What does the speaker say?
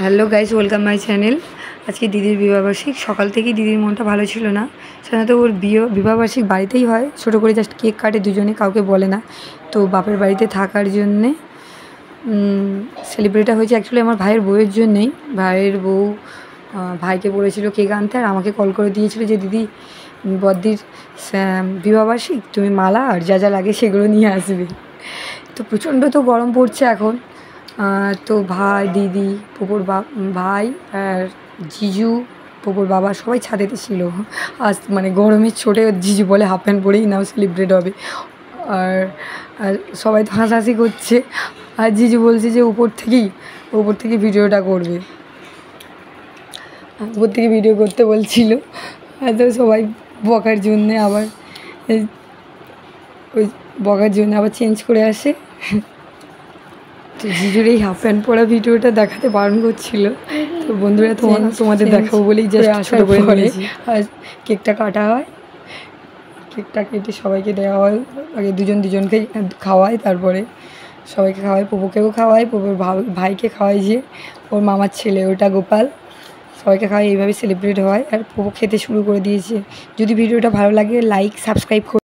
Hello guys, welcome my channel. আজকে দিদির বিবাহবার্ষিক। সকাল থেকেই দিদির মনটা ভালো ছিল না। সাধারণত ওর বিবাহবার্ষিক বাড়িতেই হয়, ছোটো করে জাস্ট কেক কাটে দুজনে, কাউকে বলে না। তো বাপের বাড়িতে থাকার জন্যে সেলিব্রেটটা হয়েছে অ্যাকচুয়ালি আমার ভাইয়ের বউয়ের জন্যেই। ভাইয়ের বউ ভাইকে বলেছিল কেক আনতে, আর আমাকে কল করে দিয়েছিল যে দিদি বদ্দির বিবাহবার্ষিক, তুমি মালা আর যা যা লাগে সেগুলো নিয়ে আসবে। তো প্রচণ্ড তো গরম পড়ছে এখন। তো ভাই, দিদি, পুকুর ভাই আর জিজু, পুকুর বাবা সবাই ছাদেতে ছিল। আজ মানে গরমের ছোটে জিজু বলে হাফ প্যান্ট পরেই নাও সেলিব্রেট হবে। আর আর সবাই তো হাসাহাসি করছে। আর জিজু বলছে যে উপর থেকে ভিডিওটা করবে, উপর থেকে ভিডিও করতে বলছিল। তো সবাই বকার জন্যে আবার ওই বকার জন্য আবার চেঞ্জ করে আসে। তো জিজুর এই হাফ প্যান্ট পরা ভিডিওটা দেখাতে বারণ করছিল। তো বন্ধুরা তোমাদের দেখাবো বলেই জাস্ট ছোটো করে নিয়েছি। আর কেকটা কাটা হয়, কেকটা কেটে সবাইকে দেওয়া হয়। আগে দুজনকে খাওয়ায়, তারপরে সবাইকে খাওয়ায়, পুপুকেও খাওয়ায়, পুপুর ভাইকে খাওয়াই, যে ওর মামার ছেলে ওটা গোপাল, সবাইকে খাওয়াই। এইভাবে সেলিব্রেট হয়। আর পুপু খেতে শুরু করে দিয়েছে। যদি ভিডিওটা ভালো লাগে লাইক সাবস্ক্রাইব